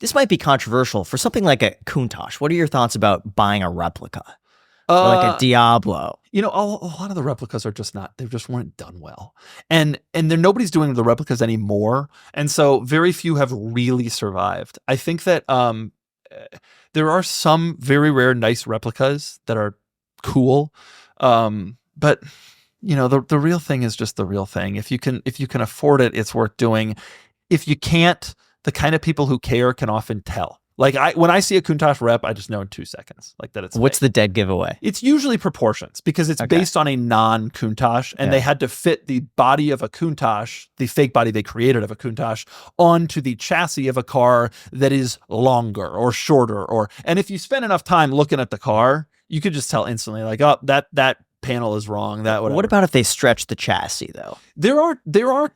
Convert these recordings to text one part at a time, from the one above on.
this might be controversial for something like a Countach. What are your thoughts about buying a replica? Or like a Diablo? You know, a lot of the replicas are just not, they just weren't done well. And nobody's doing the replicas anymore. And so very few have really survived. I think that there are some very rare, nice replicas that are cool. But you know, the real thing is just the real thing. If you can afford it, it's worth doing. If you can't, the kind of people who care can often tell. Like when I see a Countach rep, I just know in 2 seconds like that it's What's fake. the dead giveaway? It's usually proportions because it's based on a non-Countach, and they had to fit the body of a Countach, the fake body they created of a Countach, onto the chassis of a car that is longer or shorter. And if you spend enough time looking at the car, you could just tell instantly, like, oh, that panel is wrong. That whatever. What about if they stretch the chassis though? There are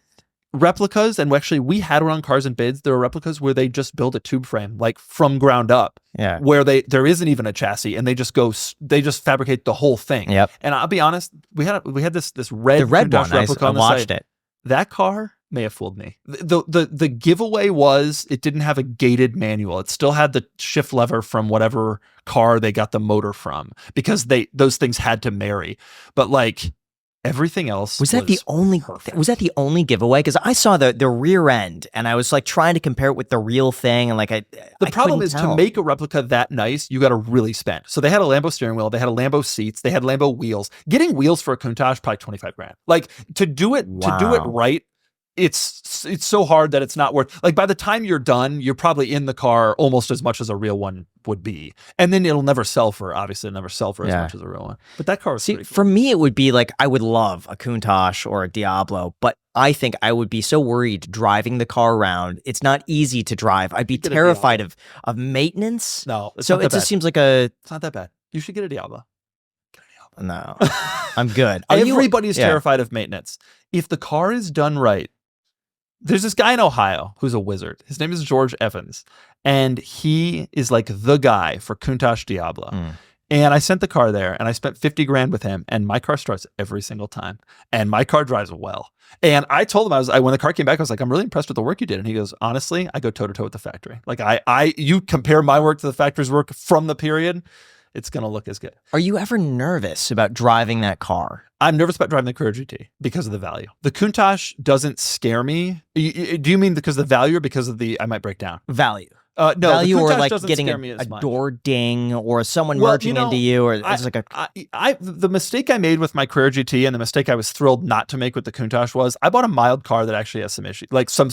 replicas, and actually we had one on Cars and Bids. There are replicas where they just build a tube frame like from ground up, where there isn't even a chassis, and they just fabricate the whole thing. Yep. And I'll be honest, we had this red one. replica I on the watched site. it. That car may have fooled me. The giveaway was it didn't have a gated manual. It still had the shift lever from whatever car they got the motor from, because those things had to marry. But like everything else was that the only giveaway? Because I saw the rear end and I was like trying to compare it with the real thing, and like the problem is to make a replica that nice, you got to really spend. So they had a Lambo steering wheel, they had a Lambo seats, they had Lambo wheels. Getting wheels for a Countach probably 25 grand. Like to do it right, it's so hard that it's not worth. Like by the time you're done, you're probably in the car almost as much as a real one would be, and then it'll never sell for as much as a real one. But that car was pretty cool. For me, it would be like I would love a Countach or a Diablo, but I think I would be so worried driving the car around. It's not easy to drive. I'd be terrified of maintenance. No, so it just seems like it's not that bad. You should get a Diablo. No, I'm good. Everybody's terrified of maintenance. If the car is done right, there's this guy in Ohio who's a wizard. His name is George Evans, and he is like the guy for Countach Diablo. And I sent the car there, and I spent 50 grand with him, and my car starts every single time, and my car drives well. And I told him, when the car came back, I was like, I'm really impressed with the work you did. And he goes, honestly, I go toe to toe with the factory. Like you compare my work to the factory's work from the period, it's going to look as good. Are you ever nervous about driving that car? I'm nervous about driving the Courier GT because of the value. The Countach doesn't scare me. Do you mean because of the value or because of I might break down? Value. No, value, or like doesn't getting scare me as a much. door ding or someone merging into you, or it's like the mistake I made with my Courier GT, and the mistake I was thrilled not to make with the Countach, was I bought a mild car that actually has some issues, like some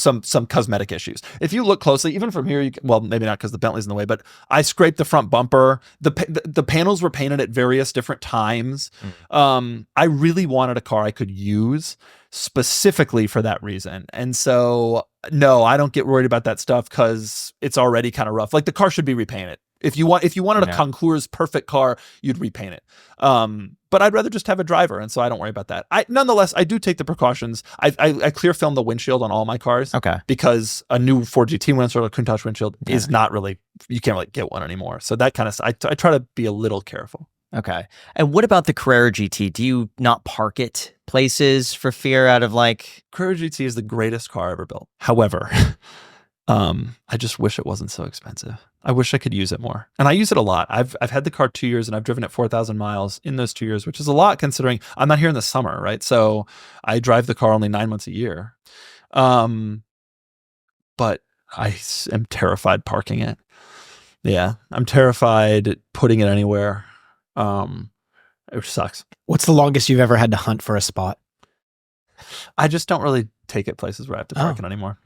cosmetic issues. If you look closely, even from here, well, maybe not because the Bentley's in the way, but I scraped the front bumper. The panels were painted at various different times. I really wanted a car I could use specifically for that reason. And so, no, I don't get worried about that stuff because it's already kind of rough. Like the car should be repainted. If you wanted a Concours perfect car, you'd repaint it. But I'd rather just have a driver, and so I don't worry about that. Nonetheless, I do take the precautions. I clear film the windshield on all my cars. Okay. Because a new Ford GT windshield or a Countach windshield is not really, you can't really get one anymore. So that kind of, I try to be a little careful. Okay. And what about the Carrera GT? Do you not park it places for fear out of like... Carrera GT is the greatest car ever built. However, I just wish it wasn't so expensive. I wish I could use it more. And I use it a lot. I've had the car 2 years, and I've driven it 4,000 miles in those 2 years, which is a lot considering I'm not here in the summer, right? So I drive the car only 9 months a year. But I am terrified parking it. Yeah, I'm terrified putting it anywhere. It sucks. What's the longest you've ever had to hunt for a spot? I just don't really take it places where I have to park it anymore,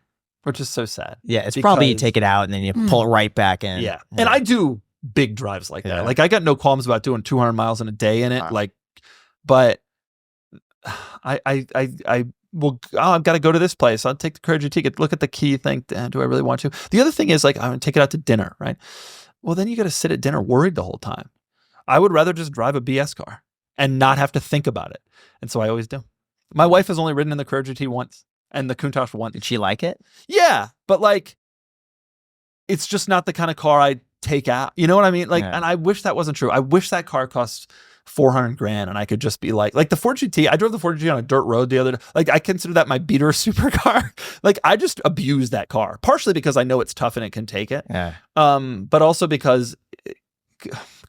which is so sad. Yeah, it's probably you take it out and then you pull it right back in. Yeah. And I do big drives like that. Like I got no qualms about doing 200 miles in a day in it. But I've got to go to this place. I'll take the Courier GT, look at the key, think, do I really want to? The other thing is like, I'm going to take it out to dinner, right? Well, then you got to sit at dinner worried the whole time. I would rather just drive a BS car and not have to think about it. And so I always do. My wife has only ridden in the Courier GT once and the Countach once. Did she like it? Yeah. But like, it's just not the kind of car I'd take out. You know what I mean? Like, and I wish that wasn't true. I wish that car cost 400 grand and I could just be like the Ford GT, I drove the Ford GT on a dirt road the other day. Like I consider that my beater supercar. Like I just abuse that car, partially because I know it's tough and it can take it. Yeah. But also because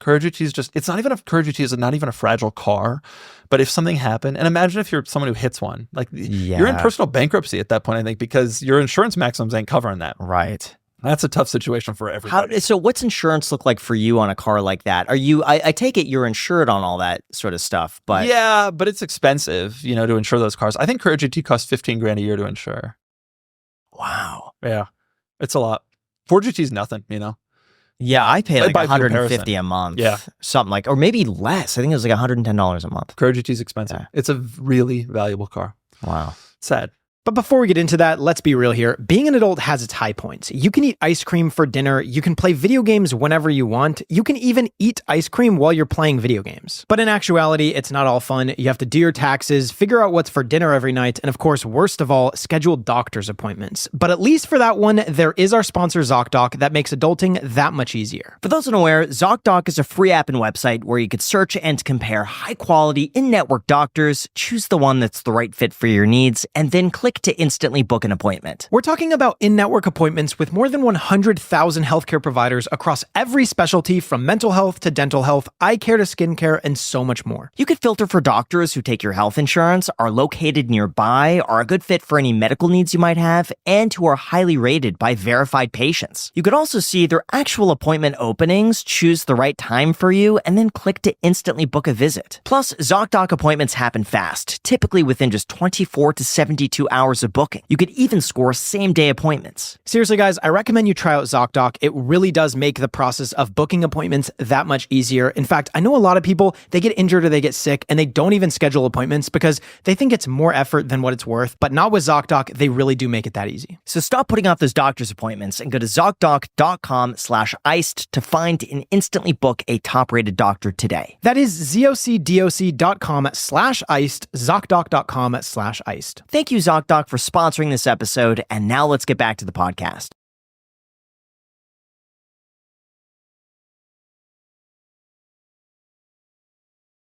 Courier GT is just, Courier GT is not even a fragile car. But if something happened, and imagine if you're someone who hits one, like you're in personal bankruptcy at that point, I think, because your insurance maximums ain't covering that. Right. That's a tough situation for everybody. So what's insurance look like for you on a car like that? Are you, I take it you're insured on all that sort of stuff, but. Yeah, but it's expensive, to insure those cars. I think Courier GT costs 15 grand a year to insure. Wow. Yeah. It's a lot. Ford GT is nothing, Yeah, I pay like by $150 a month. Yeah. Something like, or maybe less. I think it was like $110 a month. Courier GT is expensive. Yeah. It's a really valuable car. Wow. Sad. But before we get into that, let's be real here. Being an adult has its high points. You can eat ice cream for dinner. You can play video games whenever you want. You can even eat ice cream while you're playing video games. But in actuality, it's not all fun. You have to do your taxes, figure out what's for dinner every night, and of course, worst of all, schedule doctor's appointments. But at least for that one, there is our sponsor ZocDoc that makes adulting that much easier. For those unaware, ZocDoc is a free app and website where you could search and compare high-quality, in-network doctors, choose the one that's the right fit for your needs, and then click to instantly book an appointment. We're talking about in-network appointments with more than 100,000 healthcare providers across every specialty, from mental health to dental health, eye care to skincare, and so much more. You could filter for doctors who take your health insurance, are located nearby, are a good fit for any medical needs you might have, and who are highly rated by verified patients. You could also see their actual appointment openings, choose the right time for you, and then click to instantly book a visit. Plus, ZocDoc appointments happen fast, typically within just 24 to 72 hours of booking. You could even score same-day appointments. Seriously, guys, I recommend you try out ZocDoc. It really does make the process of booking appointments that much easier. In fact, I know a lot of people, they get injured or they get sick and they don't even schedule appointments because they think it's more effort than what it's worth. But not with ZocDoc, they really do make it that easy. So stop putting off those doctor's appointments and go to ZocDoc.com/iced to find and instantly book a top-rated doctor today. That is ZocDoc.com/iced, ZocDoc.com/iced. Thank you, ZocDoc, for sponsoring this episode, and now let's get back to the podcast.